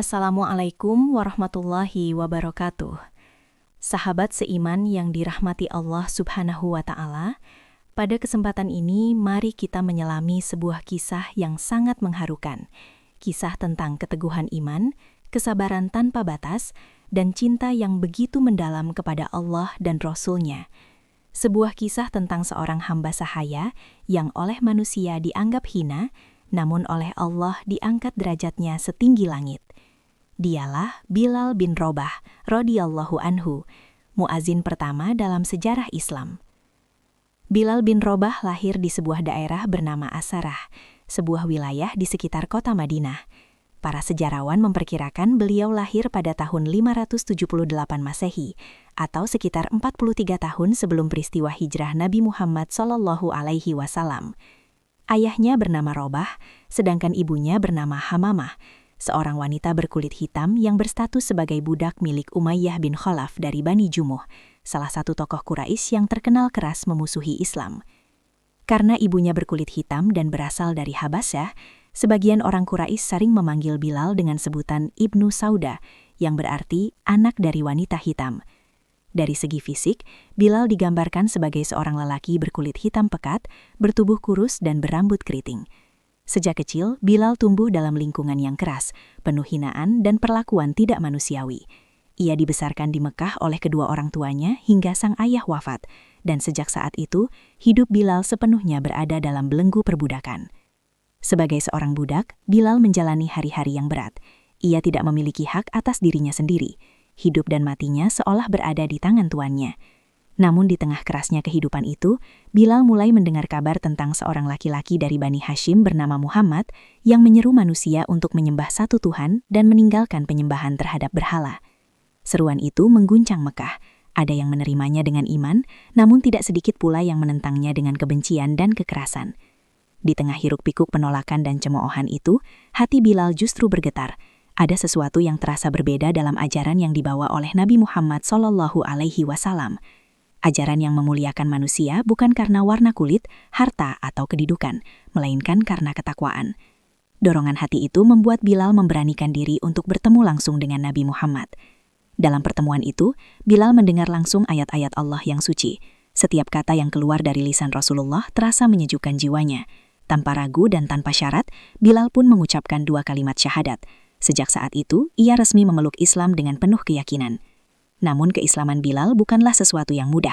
Assalamualaikum warahmatullahi wabarakatuh. Sahabat seiman yang dirahmati Allah Subhanahu wa Ta'ala, pada kesempatan ini mari kita menyelami sebuah kisah yang sangat mengharukan. Kisah tentang keteguhan iman, kesabaran tanpa batas, dan cinta yang begitu mendalam kepada Allah dan Rasul-Nya. Sebuah kisah tentang seorang hamba sahaya yang oleh manusia dianggap hina, namun oleh Allah diangkat derajatnya setinggi langit. Dialah Bilal bin Rabah radhiyallahu anhu, muazin pertama dalam sejarah Islam. Bilal bin Rabah lahir di sebuah daerah bernama Asarah, sebuah wilayah di sekitar kota Madinah. Para sejarawan memperkirakan beliau lahir pada tahun 578 Masehi, atau sekitar 43 tahun sebelum peristiwa hijrah Nabi Muhammad SAW. Ayahnya bernama Rabah, sedangkan ibunya bernama Hamamah, seorang wanita berkulit hitam yang berstatus sebagai budak milik Umayyah bin Khalaf dari Bani Jumuh, salah satu tokoh Quraisy yang terkenal keras memusuhi Islam. Karena ibunya berkulit hitam dan berasal dari Habasyah, sebagian orang Quraisy sering memanggil Bilal dengan sebutan Ibnu Sauda, yang berarti anak dari wanita hitam. Dari segi fisik, Bilal digambarkan sebagai seorang lelaki berkulit hitam pekat, bertubuh kurus dan berambut keriting. Sejak kecil, Bilal tumbuh dalam lingkungan yang keras, penuh hinaan dan perlakuan tidak manusiawi. Ia dibesarkan di Mekah oleh kedua orang tuanya hingga sang ayah wafat, dan sejak saat itu, hidup Bilal sepenuhnya berada dalam belenggu perbudakan. Sebagai seorang budak, Bilal menjalani hari-hari yang berat. Ia tidak memiliki hak atas dirinya sendiri. Hidup dan matinya seolah berada di tangan tuannya. Namun di tengah kerasnya kehidupan itu, Bilal mulai mendengar kabar tentang seorang laki-laki dari Bani Hashim bernama Muhammad yang menyeru manusia untuk menyembah satu Tuhan dan meninggalkan penyembahan terhadap berhala. Seruan itu mengguncang Mekah. Ada yang menerimanya dengan iman, namun tidak sedikit pula yang menentangnya dengan kebencian dan kekerasan. Di tengah hiruk-pikuk penolakan dan cemoohan itu, hati Bilal justru bergetar. Ada sesuatu yang terasa berbeda dalam ajaran yang dibawa oleh Nabi Muhammad SAW. Ajaran yang memuliakan manusia bukan karena warna kulit, harta, atau kedudukan, melainkan karena ketakwaan. Dorongan hati itu membuat Bilal memberanikan diri untuk bertemu langsung dengan Nabi Muhammad. Dalam pertemuan itu, Bilal mendengar langsung ayat-ayat Allah yang suci. Setiap kata yang keluar dari lisan Rasulullah terasa menyejukkan jiwanya. Tanpa ragu dan tanpa syarat, Bilal pun mengucapkan 2 kalimat syahadat. Sejak saat itu, ia resmi memeluk Islam dengan penuh keyakinan. Namun keislaman Bilal bukanlah sesuatu yang mudah.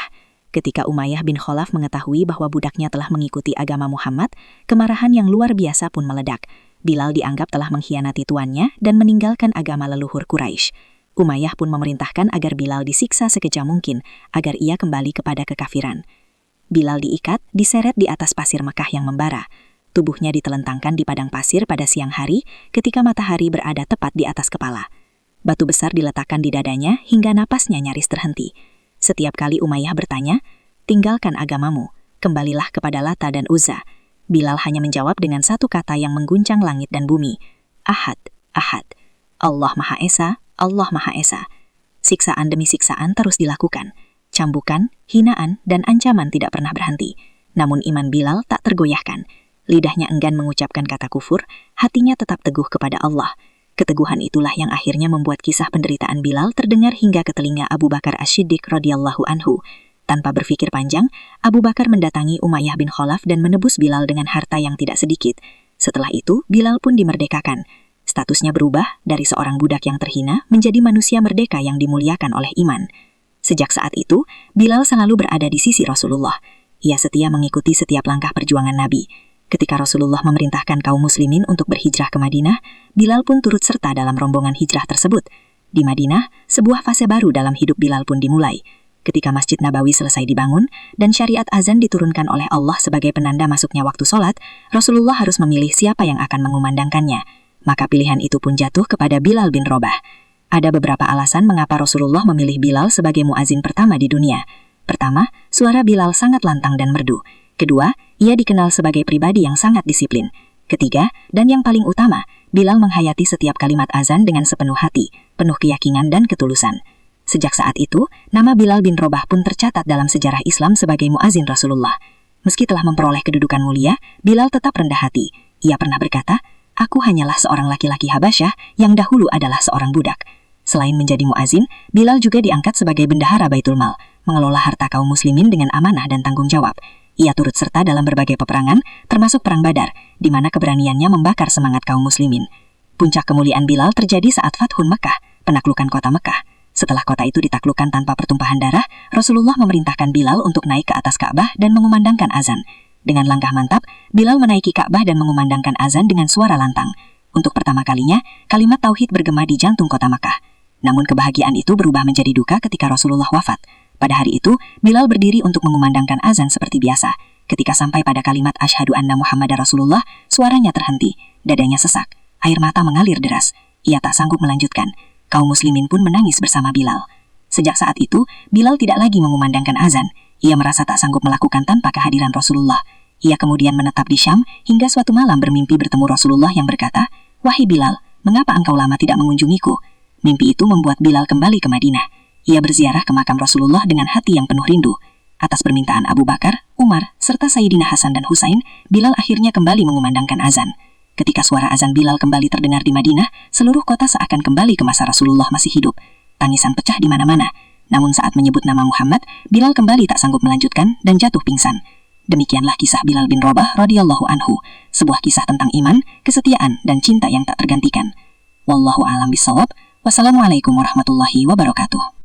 Ketika Umayyah bin Khalaf mengetahui bahwa budaknya telah mengikuti agama Muhammad, kemarahan yang luar biasa pun meledak. Bilal dianggap telah mengkhianati tuannya dan meninggalkan agama leluhur Quraisy. Umayyah pun memerintahkan agar Bilal disiksa sekejam mungkin agar ia kembali kepada kekafiran. Bilal diikat, diseret di atas pasir Mekah yang membara. Tubuhnya ditelentangkan di padang pasir pada siang hari ketika matahari berada tepat di atas kepala. Batu besar diletakkan di dadanya hingga napasnya nyaris terhenti. Setiap kali Umayyah bertanya, "Tinggalkan agamamu, kembalilah kepada Lata dan Uzza." Bilal hanya menjawab dengan satu kata yang mengguncang langit dan bumi, "Ahad, Ahad." Allah Maha Esa, Allah Maha Esa. Siksaan demi siksaan terus dilakukan. Cambukan, hinaan, dan ancaman tidak pernah berhenti. Namun iman Bilal tak tergoyahkan. Lidahnya enggan mengucapkan kata kufur, hatinya tetap teguh kepada Allah. Keteguhan itulah yang akhirnya membuat kisah penderitaan Bilal terdengar hingga ke telinga Abu Bakar As-Siddiq radhiyallahu anhu. Tanpa berpikir panjang, Abu Bakar mendatangi Umayyah bin Khalaf dan menebus Bilal dengan harta yang tidak sedikit. Setelah itu, Bilal pun dimerdekakan. Statusnya berubah dari seorang budak yang terhina menjadi manusia merdeka yang dimuliakan oleh iman. Sejak saat itu, Bilal selalu berada di sisi Rasulullah. Ia setia mengikuti setiap langkah perjuangan Nabi. Ketika Rasulullah memerintahkan kaum muslimin untuk berhijrah ke Madinah, Bilal pun turut serta dalam rombongan hijrah tersebut. Di Madinah, sebuah fase baru dalam hidup Bilal pun dimulai. Ketika Masjid Nabawi selesai dibangun dan syariat azan diturunkan oleh Allah sebagai penanda masuknya waktu sholat, Rasulullah harus memilih siapa yang akan mengumandangkannya. Maka pilihan itu pun jatuh kepada Bilal bin Rabah. Ada beberapa alasan mengapa Rasulullah memilih Bilal sebagai muazin pertama di dunia. Pertama, suara Bilal sangat lantang dan merdu. Kedua, ia dikenal sebagai pribadi yang sangat disiplin. Ketiga, dan yang paling utama, Bilal menghayati setiap kalimat azan dengan sepenuh hati, penuh keyakinan dan ketulusan. Sejak saat itu, nama Bilal bin Rabah pun tercatat dalam sejarah Islam sebagai muazin Rasulullah. Meski telah memperoleh kedudukan mulia, Bilal tetap rendah hati. Ia pernah berkata, Aku hanyalah seorang laki-laki Habasyah yang dahulu adalah seorang budak. Selain menjadi muazin, Bilal juga diangkat sebagai bendahara Baitul Mal, mengelola harta kaum muslimin dengan amanah dan tanggung jawab. Ia turut serta dalam berbagai peperangan, termasuk Perang Badar, di mana keberaniannya membakar semangat kaum muslimin. Puncak kemuliaan Bilal terjadi saat Fathun Mekah, penaklukan kota Mekah. Setelah kota itu ditaklukkan tanpa pertumpahan darah, Rasulullah memerintahkan Bilal untuk naik ke atas Ka'bah dan mengumandangkan azan. Dengan langkah mantap, Bilal menaiki Ka'bah dan mengumandangkan azan dengan suara lantang. Untuk pertama kalinya, kalimat tauhid bergema di jantung kota Makkah. Namun kebahagiaan itu berubah menjadi duka ketika Rasulullah wafat. Pada hari itu, Bilal berdiri untuk mengumandangkan azan seperti biasa. Ketika sampai pada kalimat Asyhadu anna Muhammadar Rasulullah, suaranya terhenti, dadanya sesak, air mata mengalir deras. Ia tak sanggup melanjutkan. Kaum muslimin pun menangis bersama Bilal. Sejak saat itu, Bilal tidak lagi mengumandangkan azan. Ia merasa tak sanggup melakukan tanpa kehadiran Rasulullah. Ia kemudian menetap di Syam hingga suatu malam bermimpi bertemu Rasulullah yang berkata, "Wahai Bilal, mengapa engkau lama tidak mengunjungiku?" Mimpi itu membuat Bilal kembali ke Madinah. Ia berziarah ke makam Rasulullah dengan hati yang penuh rindu. Atas permintaan Abu Bakar, Umar, serta Sayyidina Hasan dan Husain, Bilal akhirnya kembali mengumandangkan azan. Ketika suara azan Bilal kembali terdengar di Madinah, seluruh kota seakan kembali ke masa Rasulullah masih hidup. Tangisan pecah di mana-mana. Namun saat menyebut nama Muhammad, Bilal kembali tak sanggup melanjutkan dan jatuh pingsan. Demikianlah kisah Bilal bin Rabah radhiyallahu anhu, sebuah kisah tentang iman, kesetiaan, dan cinta yang tak tergantikan. Wallahu a'lam bishawab. Wassalamualaikum warahmatullahi wabarakatuh.